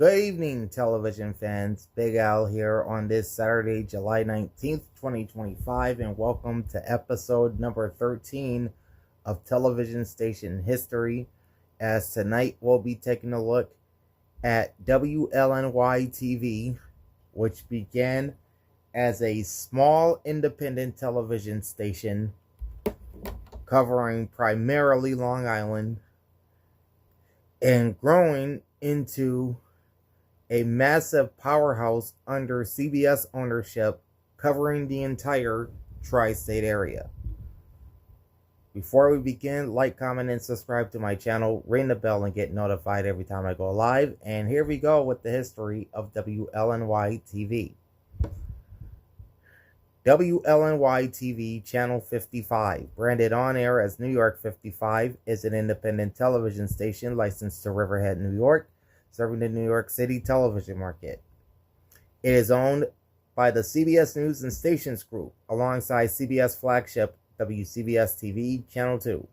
Good evening, television fans. Big Al here on this Saturday, July 19th, 2025, and welcome to episode number 13 of Television Station History. As tonight we'll be taking a look at WLNY-TV, which began as a small independent television station covering primarily Long Island and growing into a massive powerhouse under CBS ownership covering the entire tri-state area. Before we begin, like, comment, and subscribe to my channel, ring the bell, and get notified every time I go live. And here we go with the history of WLNY-TV. WLNY-TV Channel 55, branded on air as New York 55, is an independent television station licensed to Riverhead, New York, serving the New York City television market. It is owned by the CBS News and Stations Group, alongside CBS flagship WCBS-TV Channel 2.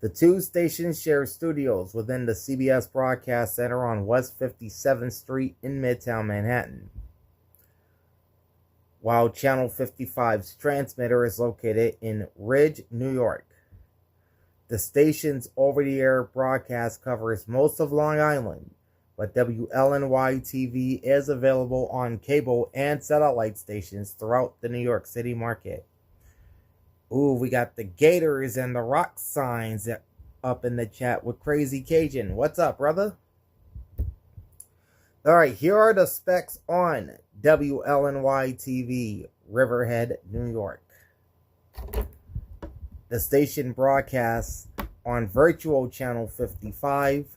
The two stations share studios within the CBS Broadcast Center on West 57th Street in Midtown Manhattan, while Channel 55's transmitter is located in Ridge, New York. The station's over-the-air broadcast covers most of Long Island, but WLNY-TV is available on cable and satellite stations throughout the New York City market. Ooh, we got the Gators and the Rock signs up in the chat with Crazy Cajun. What's up, brother? Alright, here are the specs on WLNY-TV, Riverhead, New York. The station broadcasts on Virtual Channel 55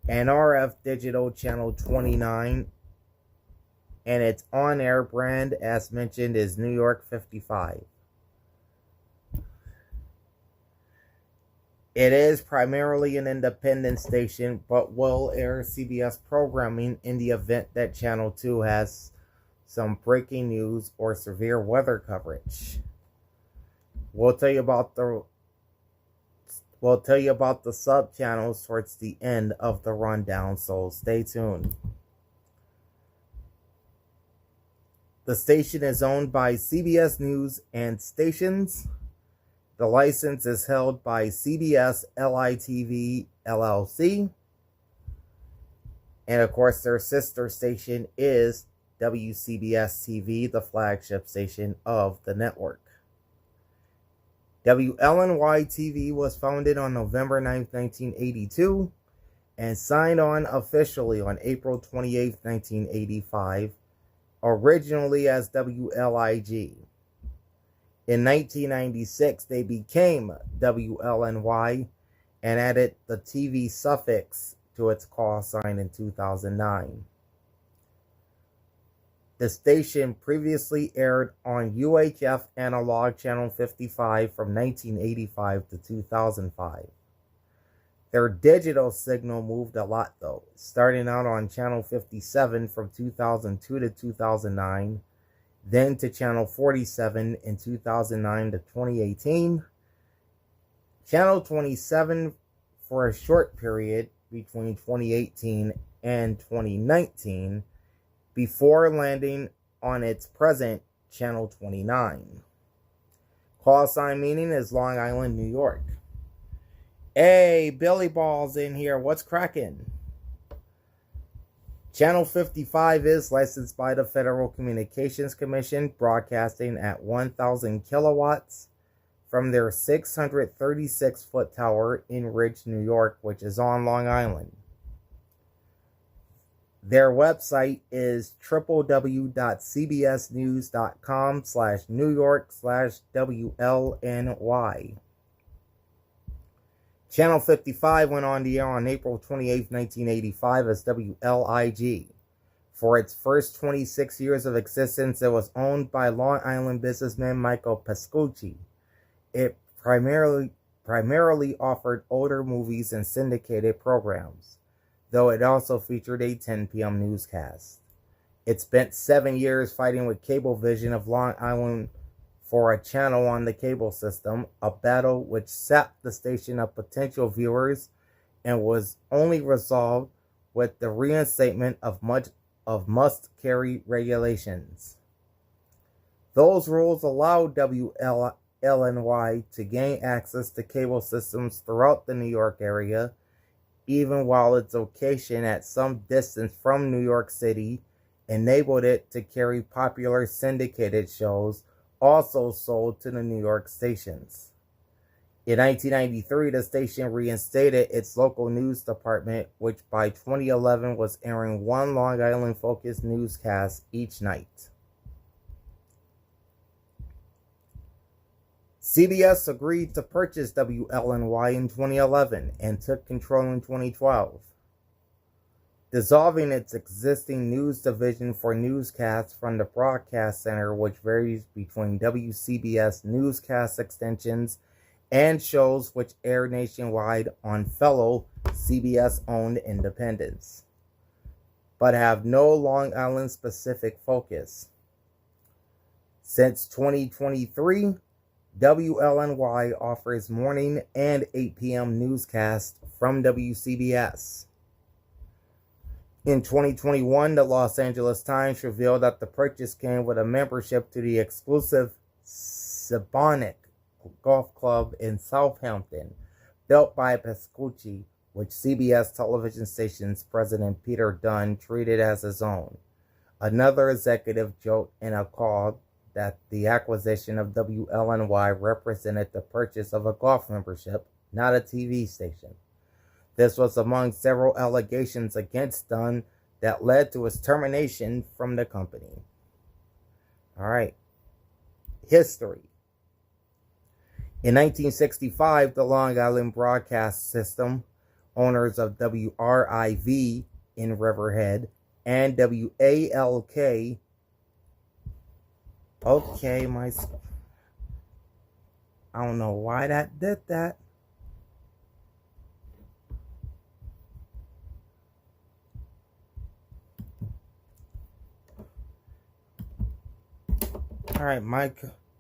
and RF Digital Channel 29, and its on-air brand, as mentioned, is New York 55. It is primarily an independent station, but will air CBS programming in the event that Channel 2 has some breaking news or severe weather coverage. We'll tell you about the sub-channels towards the end of the rundown, so stay tuned. The station is owned by CBS News and Stations. The license is held by CBS LITV LLC. And of course, their sister station is WCBS-TV, the flagship station of the network. WLNY-TV was founded on November 9, 1982, and signed on officially on April 28, 1985, originally as WLIG. In 1996, they became WLNY and added the TV suffix to its call sign in 2009. The station previously aired on UHF Analog Channel 55 from 1985 to 2005. Their digital signal moved a lot though, starting out on Channel 57 from 2002 to 2009, then to Channel 47 in 2009 to 2018, Channel 27 for a short period between 2018 and 2019, before landing on its present Channel 29. Call sign meaning is Long Island, New York. Hey, Billy Ball's in here. What's cracking? Channel 55 is licensed by the Federal Communications Commission, broadcasting at 1,000 kilowatts from their 636-foot tower in Ridge, New York, which is on Long Island. Their website is www.cbsnews.com/New York/WLNY. Channel 55 went on the air on April 28, 1985 as WLIG. For its first 26 years of existence, it was owned by Long Island businessman Michael Pascucci. It primarily offered older movies and syndicated programs, though it also featured a 10 p.m. newscast. It spent 7 years fighting with Cablevision of Long Island for a channel on the cable system, a battle which sapped the station of potential viewers and was only resolved with the reinstatement of must-carry regulations. Those rules allowed WLNY to gain access to cable systems throughout the New York area, even while its location at some distance from New York City enabled it to carry popular syndicated shows also sold to the New York stations. In 1993, the station reinstated its local news department, which by 2011 was airing one Long Island-focused newscast each night. CBS agreed to purchase WLNY in 2011 and took control in 2012, dissolving its existing news division for newscasts from the broadcast center, which varies between WCBS newscast extensions and shows which air nationwide on fellow CBS-owned independents, but have no Long Island-specific focus. Since 2023, WLNY offers morning and 8 p.m. newscasts from WCBS. In 2021, the Los Angeles Times revealed that the purchase came with a membership to the exclusive Sebonic Golf Club in Southampton, built by Pascucci, which CBS television station's president Peter Dunn treated as his own. Another executive joked in a call that the acquisition of WLNY represented the purchase of a golf membership, not a TV station. This was among several allegations against Dunn that led to his termination from the company. All right. History. In 1965, the Long Island Broadcast System, owners of WRIV in Riverhead and WALK, I don't know why that did that. All right,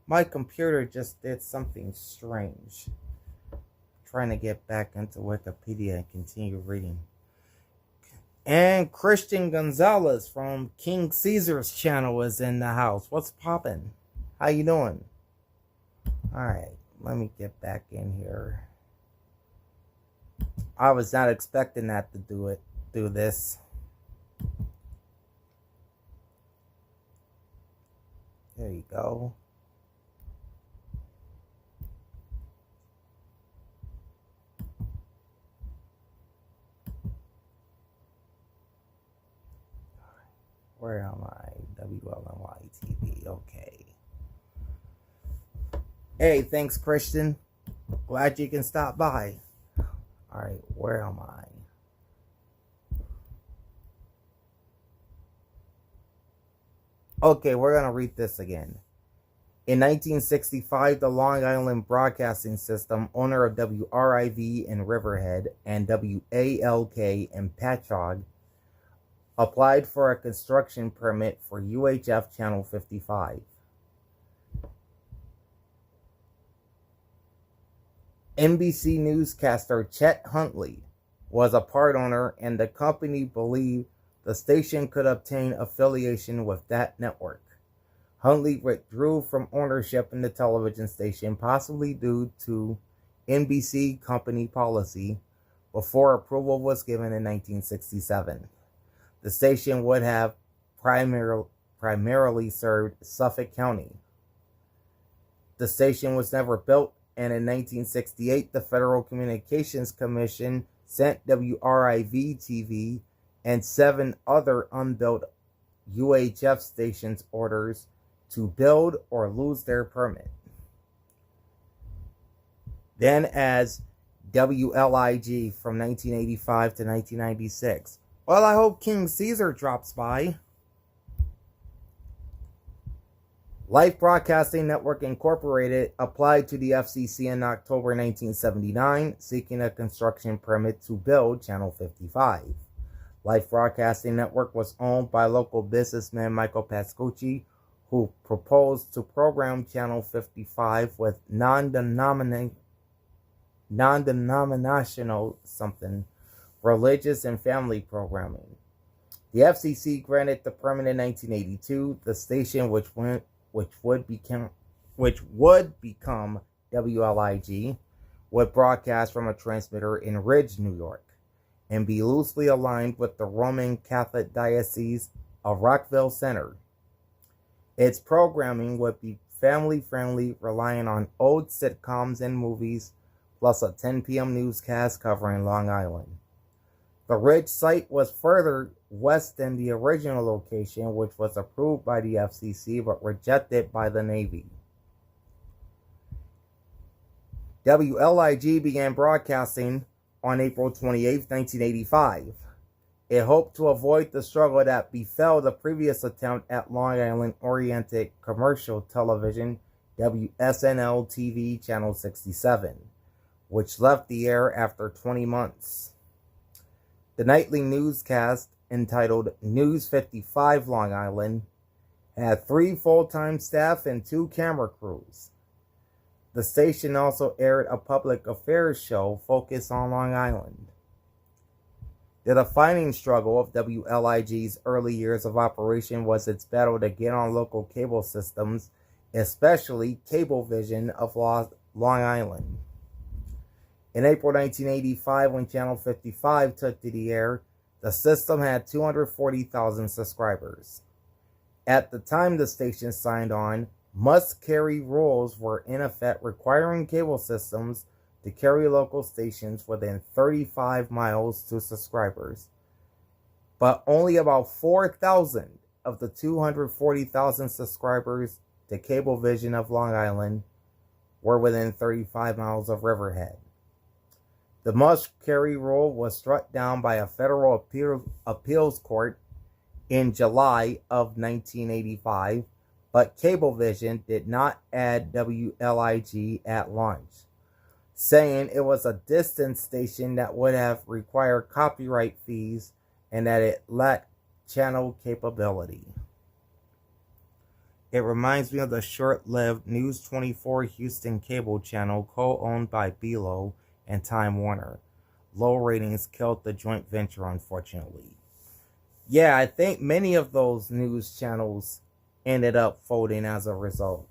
my computer just did something strange. Trying to get back into Wikipedia and continue reading. And Christian Gonzalez from King Caesar's channel is in the house. What's poppin'? How you doing? Alright, let me get back in here. I was not expecting that to do this. There you go. Where am I? WLNY-TV. Okay. Hey, thanks, Christian. Glad you can stop by. Alright, where am I? Okay, we're going to read this again. In 1965, the Long Island Broadcasting System, owner of WRIV in Riverhead and WALK in Patchogue, applied for a construction permit for UHF Channel 55. NBC newscaster Chet Huntley was a part owner, and the company believed the station could obtain affiliation with that network. Huntley withdrew from ownership in the television station, possibly due to NBC company policy, before approval was given in 1967. The station would have primarily served Suffolk County. The station was never built, and in 1968, the Federal Communications Commission sent WRIV-TV and 7 other unbuilt UHF stations orders to build or lose their permit. Then as WLIG from 1985 to 1996. Well, I hope King Caesar drops by. Life Broadcasting Network Incorporated applied to the FCC in October 1979, seeking a construction permit to build Channel 55. Life Broadcasting Network was owned by local businessman Michael Pascucci, who proposed to program Channel 55 with non-denominational something religious and family programming. The FCC granted the permit in 1982. The station, which would become WLIG, would broadcast from a transmitter in Ridge, New York, and be loosely aligned with the Roman Catholic Diocese of Rockville Center. Its programming would be family-friendly, relying on old sitcoms and movies, plus a 10 p.m. newscast covering Long Island. The Ridge site was further west than the original location, which was approved by the FCC but rejected by the Navy. WLIG began broadcasting on April 28, 1985. It hoped to avoid the struggle that befell the previous attempt at Long Island-oriented commercial television, WSNL-TV Channel 67, which left the air after 20 months. The nightly newscast, entitled News 55 Long Island, had 3 full-time staff and 2 camera crews. The station also aired a public affairs show focused on Long Island. The defining struggle of WLIG's early years of operation was its battle to get on local cable systems, especially Cablevision of Long Island. In April 1985, when Channel 55 took to the air, the system had 240,000 subscribers. At the time the station signed on, must-carry rules were in effect requiring cable systems to carry local stations within 35 miles to subscribers. But only about 4,000 of the 240,000 subscribers to Cablevision of Long Island were within 35 miles of Riverhead. The must-carry rule was struck down by a federal appeals court in July of 1985, but Cablevision did not add WLIG at launch, saying it was a distant station that would have required copyright fees and that it lacked channel capability. It reminds me of the short-lived News 24 Houston cable channel co-owned by Belo and Time Warner. Low ratings killed the joint venture, unfortunately. Yeah, I think many of those news channels ended up folding as a result.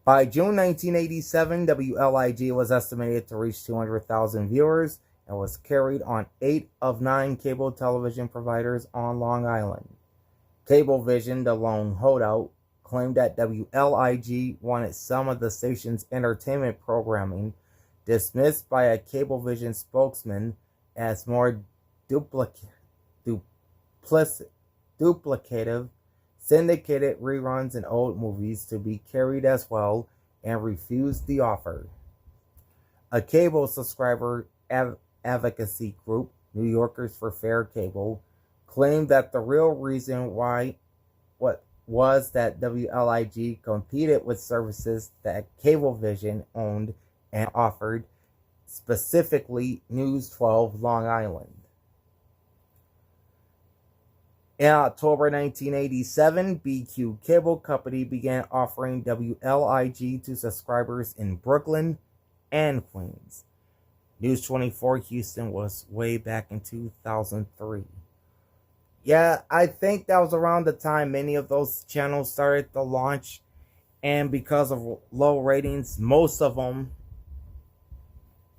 By June 1987, WLIG was estimated to reach 200,000 viewers and was carried on 8 of 9 cable television providers on Long Island. Cablevision, the lone holdout, claimed that WLIG wanted some of the station's entertainment programming dismissed by a Cablevision spokesman as more duplicative, syndicated reruns and old movies to be carried as well, and refused the offer. A cable subscriber advocacy group, New Yorkers for Fair Cable, claimed that the real reason why was that WLIG competed with services that Cablevision owned and offered, specifically News 12 Long Island. In October 1987, BQ Cable Company began offering WLIG to subscribers in Brooklyn and Queens. News 24 Houston was way back in 2003. Yeah, I think that was around the time many of those channels started to launch, and because of low ratings, most of them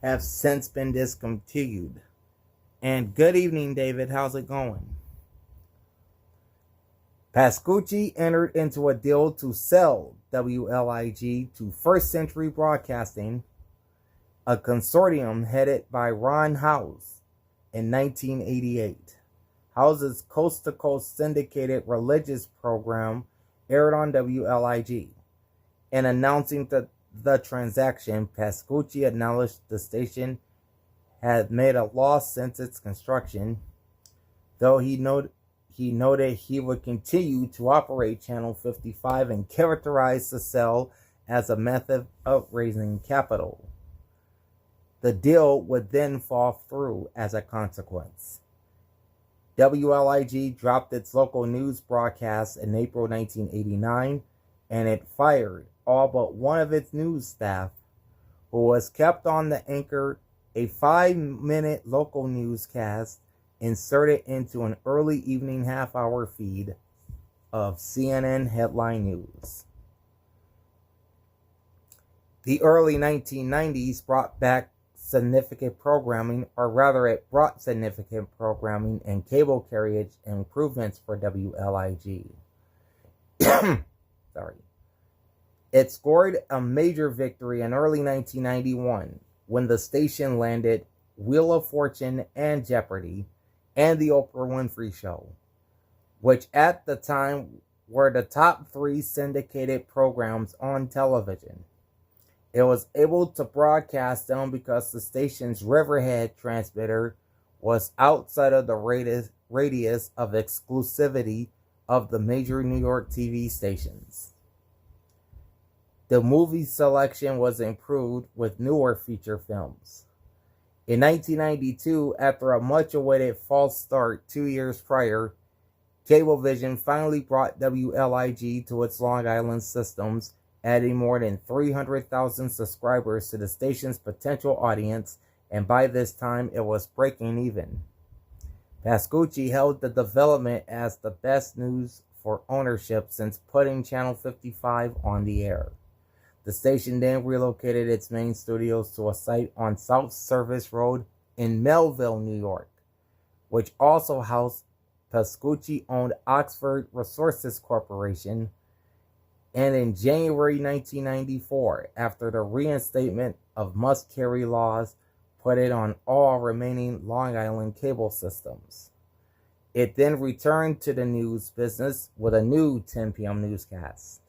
have since been discontinued. And good evening, David. How's it going? Pascucci entered into a deal to sell WLIG to First Century Broadcasting, a consortium headed by Ron Howes, in 1988. Howes' coast-to-coast syndicated religious program aired on WLIG. In announcing the transaction, Pascucci acknowledged the station had made a loss since its construction, though he noted he would continue to operate Channel 55 and characterized the sale as a method of raising capital. The deal would then fall through as a consequence. WLIG dropped its local news broadcast in April 1989, and it fired all but one of its news staff, who was kept on the anchor a 5-minute local newscast inserted into an early evening half-hour feed of CNN headline news. The early 1990s brought back significant programming, or rather it brought significant programming and cable carriage improvements for WLIG. Sorry. It scored a major victory in early 1991 when the station landed Wheel of Fortune and Jeopardy and The Oprah Winfrey Show, which at the time were the top 3 syndicated programs on television. It was able to broadcast them because the station's Riverhead transmitter was outside of the radius of exclusivity of the major New York TV stations. The movie selection was improved with newer feature films. In 1992, after a much-awaited false start 2 years prior, Cablevision finally brought WLIG to its Long Island systems, adding more than 300,000 subscribers to the station's potential audience, and by this time it was breaking even. Pascucci held the development as the best news for ownership since putting Channel 55 on the air. The station then relocated its main studios to a site on South Service Road in Melville, New York, which also housed Pascucci-owned Oxford Resources Corporation, and in January 1994, after the reinstatement of must-carry laws, put it on all remaining Long Island cable systems. It then returned to the news business with a new 10 p.m. newscast.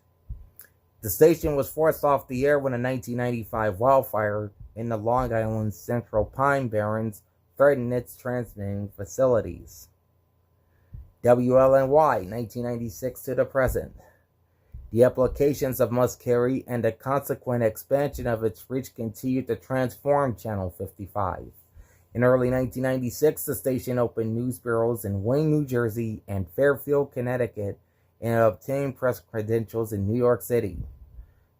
The station was forced off the air when a 1995 wildfire in the Long Island Central Pine Barrens threatened its transmitting facilities. WLNY, 1996 to the present. The applications of must-carry and the consequent expansion of its reach continued to transform Channel 55. In early 1996, the station opened news bureaus in Wayne, New Jersey and Fairfield, Connecticut, and obtained press credentials in New York City.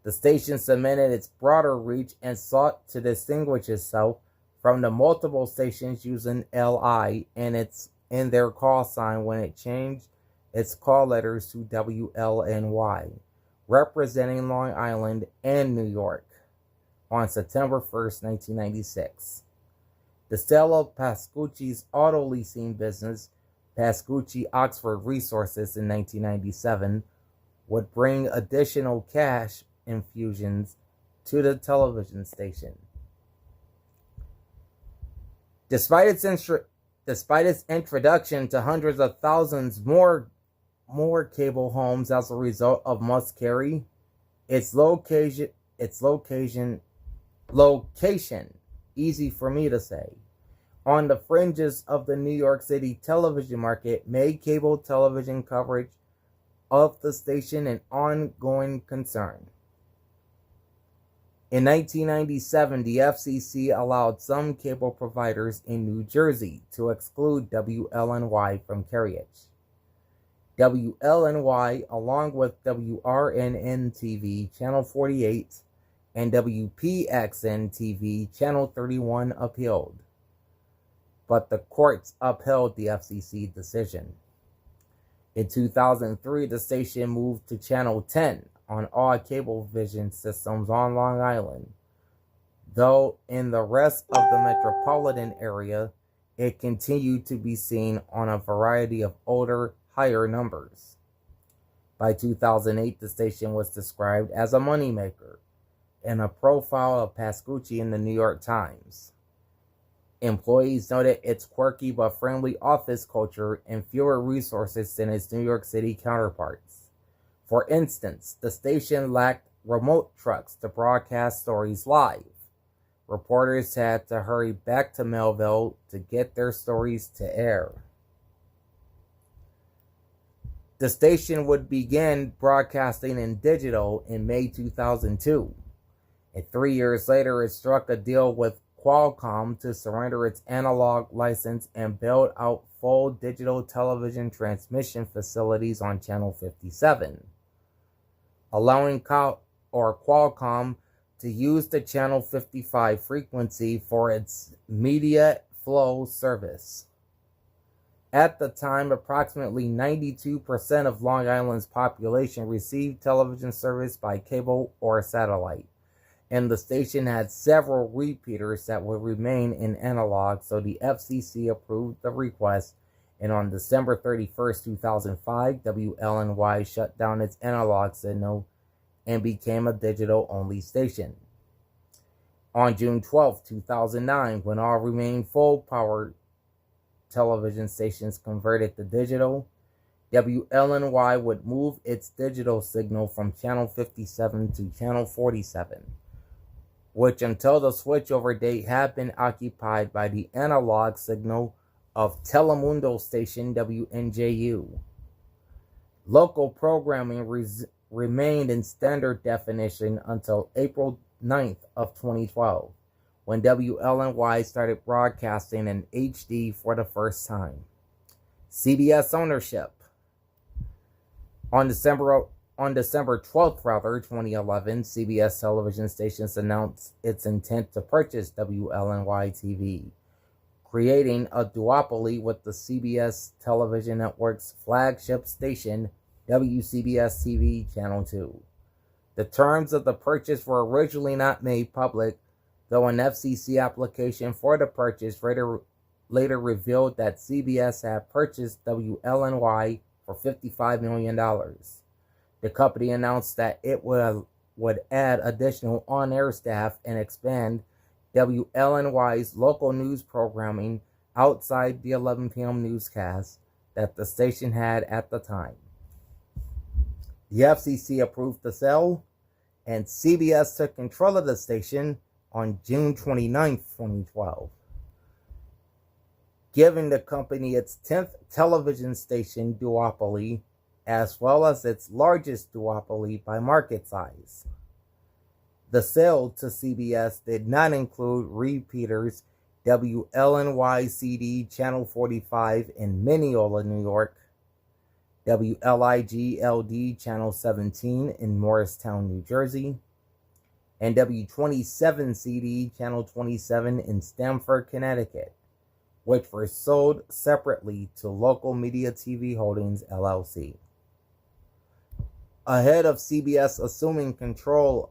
The station cemented its broader reach and sought to distinguish itself from the multiple stations using LI in their call sign when it changed its call letters to WLNY, representing Long Island and New York, on September 1st, 1996. The sale of Pascucci's auto leasing business, Pascucci Oxford Resources, in 1997, would bring additional cash infusions to the television station. Despite its introduction to hundreds of thousands more cable homes as a result of must-carry, its location, easy for me to say, on the fringes of the New York City television market, made cable television coverage of the station an ongoing concern. In 1997, the FCC allowed some cable providers in New Jersey to exclude WLNY from carriage. WLNY, along with WRNN-TV, Channel 48, and WPXN-TV, Channel 31, appealed, but the courts upheld the FCC decision. In 2003, the station moved to Channel 10 on all Cablevision systems on Long Island, though in the rest of the metropolitan area, it continued to be seen on a variety of older, higher numbers. By 2008, the station was described as a moneymaker in a profile of Pascucci in the New York Times. Employees noted its quirky but friendly office culture and fewer resources than its New York City counterparts. For instance, the station lacked remote trucks to broadcast stories live. Reporters had to hurry back to Melville to get their stories to air. The station would begin broadcasting in digital in May 2002. And 3 years later, it struck a deal with Qualcomm to surrender its analog license and build out full digital television transmission facilities on Channel 57, allowing Qualcomm to use the Channel 55 frequency for its media flow service. At the time, approximately 92% of Long Island's population received television service by cable or satellite, and the station had several repeaters that would remain in analog, so the FCC approved the request, and on December 31st, 2005, WLNY shut down its analog signal and became a digital-only station. On June 12, 2009, when all remaining full-power television stations converted to digital, WLNY would move its digital signal from Channel 57 to Channel 47, which until the switchover date had been occupied by the analog signal of Telemundo station WNJU. Local programming remained in standard definition until April 9th of 2012, when WLNY started broadcasting in HD for the first time. CBS ownership. On December 12th, 2011, CBS television stations announced its intent to purchase WLNY-TV, creating a duopoly with the CBS television network's flagship station, WCBS-TV Channel 2. The terms of the purchase were originally not made public, though an FCC application for the purchase later revealed that CBS had purchased WLNY for $55 million. The company announced that it would add additional on-air staff and expand WLNY's local news programming outside the 11 p.m. newscast that the station had at the time. The FCC approved the sale, and CBS took control of the station on June 29, 2012, giving the company its 10th television station duopoly, as well as its largest duopoly by market size. The sale to CBS did not include repeaters WLNY-CD Channel 45 in Mineola, New York, WLIG-LD Channel 17 in Morristown, New Jersey, and W27CD Channel 27 in Stamford, Connecticut, which were sold separately to Local Media TV Holdings, LLC. Ahead of CBS assuming control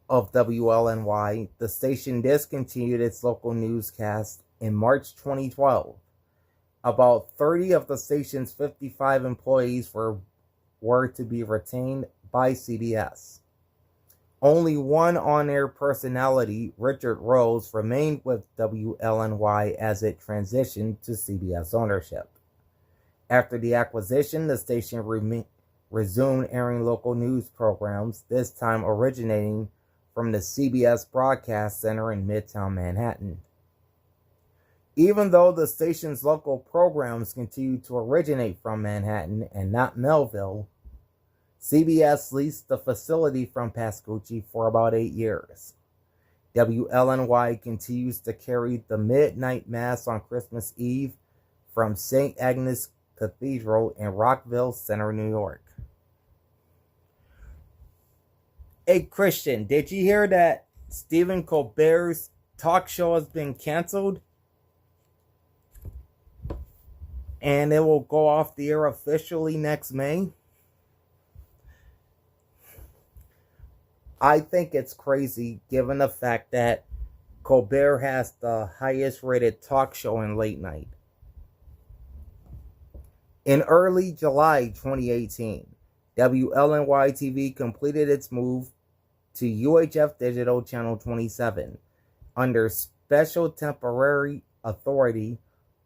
of WLNY, the station discontinued its local newscast in March 2012. About 30 of the station's 55 employees were to be retained by CBS. Only one on-air personality, Richard Rose, remained with WLNY as it transitioned to CBS ownership. After the acquisition, the station resumed airing local news programs, this time originating from the CBS Broadcast Center in Midtown Manhattan. Even though the station's local programs continued to originate from Manhattan and not Melville, CBS leased the facility from Pascucci for about 8 years. WLNY continues to carry the midnight mass on Christmas Eve from St. Agnes Cathedral in Rockville Center, New York. Hey Christian, did you hear that Stephen Colbert's talk show has been canceled? And it will go off the air officially next May? I think it's crazy given the fact that Colbert has the highest rated talk show in late night. In early July 2018, WLNY-TV completed its move to UHF Digital Channel 27 under special temporary authority,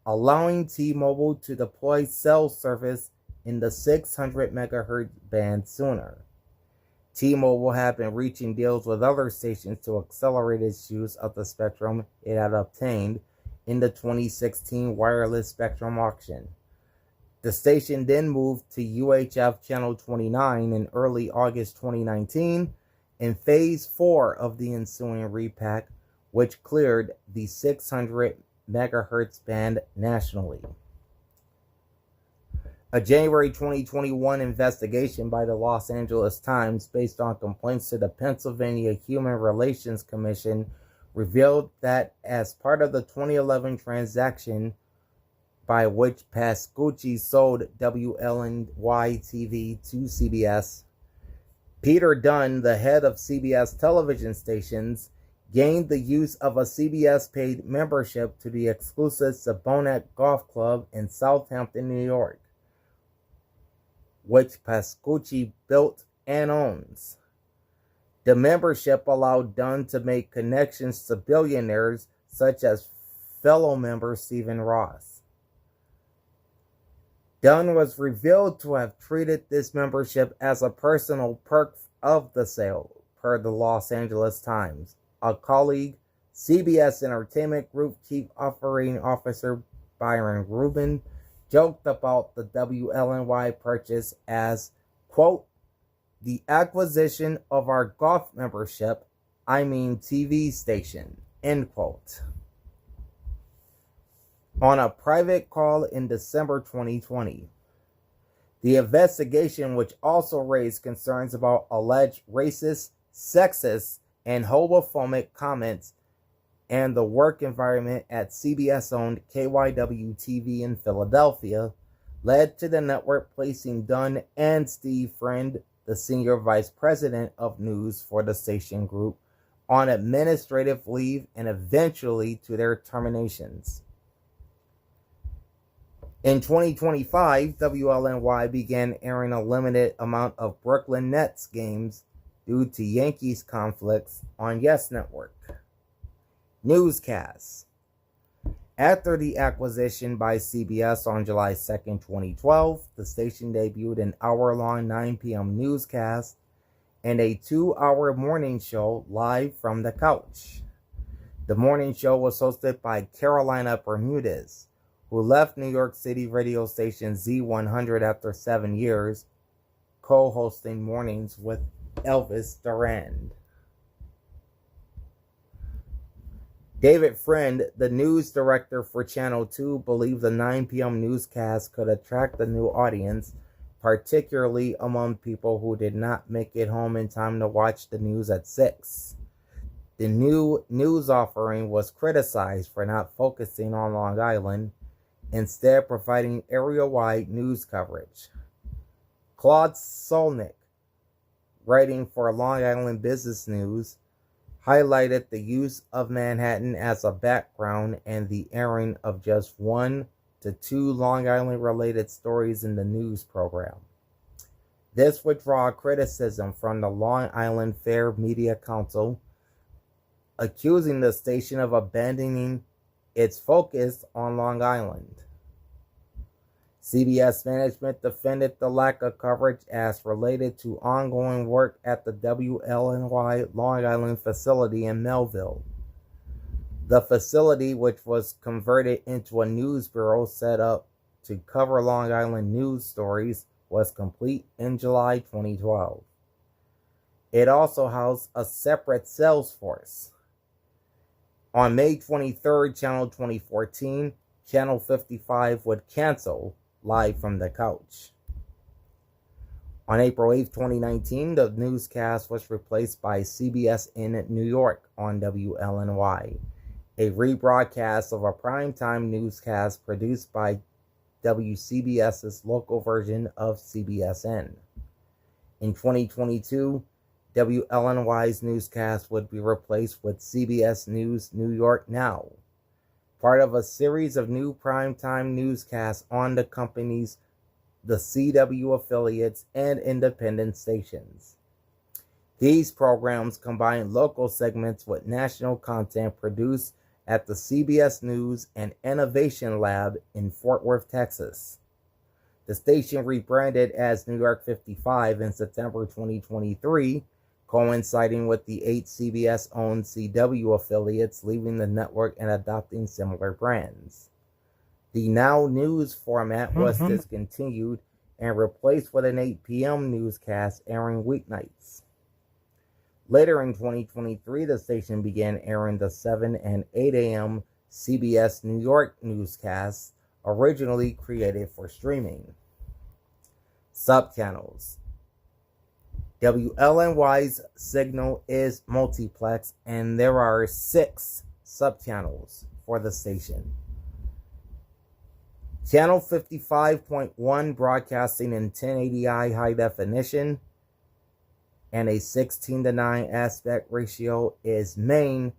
allowing T-Mobile to deploy cell service in the 600 MHz band sooner. T-Mobile had been reaching deals with other stations to accelerate its use of the spectrum it had obtained in the 2016 wireless spectrum auction. The station then moved to UHF Channel 29 in early August 2019, and Phase 4 of the ensuing repack which cleared the 600 megahertz band nationally. A January 2021 investigation by the Los Angeles Times, based on complaints to the Pennsylvania Human Relations Commission, revealed that as part of the 2011 transaction by which Pascucci sold WLNY-TV to CBS, Peter Dunn, the head of CBS television stations, gained the use of a CBS paid membership to the exclusive Sabonet Golf Club in Southampton, New York, which Pascucci built and owns. The membership allowed Dunn to make connections to billionaires such as fellow member Stephen Ross. Dunn was revealed to have treated this membership as a personal perk of the sale, per the Los Angeles Times. A colleague, CBS Entertainment Group Chief Operating Officer Byron Rubin, joked about the WLNY purchase as, quote, the acquisition of our golf membership, TV station, end quote. On a private call in December 2020. The investigation, which also raised concerns about alleged racist, sexist, and homophobic comments and the work environment at CBS-owned KYW-TV in Philadelphia, led to the network placing Dunn and Steve Friend, the senior vice president of news for the station group, on administrative leave and eventually to their terminations. In 2025, WLNY began airing a limited amount of Brooklyn Nets games due to Yankees conflicts on Yes Network. Newscasts. After the acquisition by CBS on July 2, 2012, the station debuted an hour-long 9 p.m. newscast and a 2-hour morning show live from the couch. The morning show was hosted by Carolina Bermudez, who left New York City radio station Z100 after 7 years, co-hosting mornings with Elvis Duran. David Friend, the news director for Channel 2, believed the 9 p.m. newscast could attract a new audience, particularly among people who did not make it home in time to watch the news at 6. The new news offering was criticized for not focusing on Long Island, instead providing area-wide news coverage. Claude Solnick, writing for Long Island Business News, highlighted the use of Manhattan as a background and the airing of just 1 to 2 Long Island-related stories in the news program. This would draw criticism from the Long Island Fair Media Council, accusing the station of abandoning its focus on Long Island. CBS management defended the lack of coverage as related to ongoing work at the WLNY Long Island facility in Melville. The facility, which was converted into a news bureau set up to cover Long Island news stories, was complete in July 2012. It also housed a separate sales force. On May 23, Channel 2014, Channel 55 would cancel Live from the Couch. On April 8, 2019, the newscast was replaced by CBS in New York on WLNY, a rebroadcast of a primetime newscast produced by WCBS's local version of CBSN. In 2022, WLNY's newscast would be replaced with CBS News New York Now, part of a series of new primetime newscasts on the company's the CW affiliates and independent stations. These programs combine local segments with national content produced at the CBS News and Innovation Lab in Fort Worth, Texas. The station rebranded as New York 55 in September 2023, coinciding with the 8 CBS-owned CW affiliates leaving the network and adopting similar brands. The Now News format was discontinued and replaced with an 8 p.m. newscast airing weeknights. Later in 2023, the station began airing the 7 and 8 a.m. CBS New York newscasts, originally created for streaming. Subchannels. WLNY's signal is multiplex, and there are 6 subchannels for the station. Channel 55.1 broadcasting in 1080i high definition and a 16:9 aspect ratio is main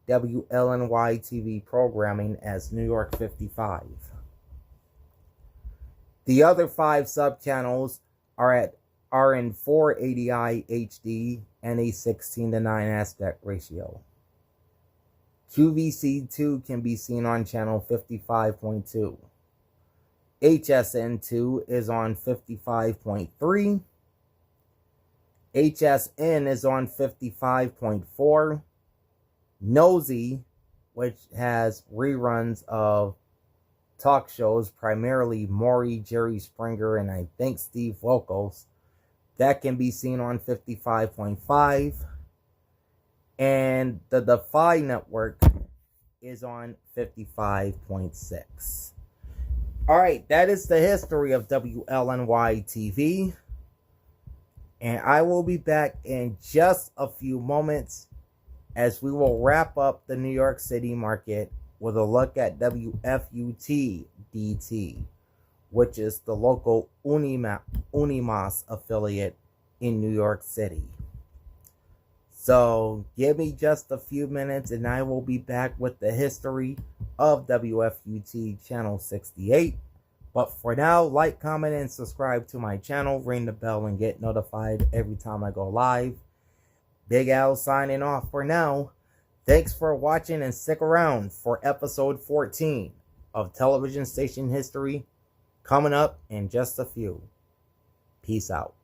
WLNY-TV programming as New York 55. The other 5 subchannels are in 480i HD and a 16:9 aspect ratio. QVC2 can be seen on channel 55.2. HSN2 is on 55.3. HSN is on 55.4. Nosy, which has reruns of talk shows, primarily Maury, Jerry Springer, and I think Steve Wilkos, that can be seen on 55.5. And the Defy Network is on 55.6. All right, that is the history of WLNY-TV. And I will be back in just a few moments as we will wrap up the New York City market with a look at WFUT-DT, which is the local Unimas affiliate in New York City. So give me just a few minutes and I will be back with the history of WFUT Channel 68. But for now, like, comment, and subscribe to my channel. Ring the bell and get notified every time I go live. Big Al signing off for now. Thanks for watching and stick around for episode 14 of Television Station History coming up in just a few. Peace out.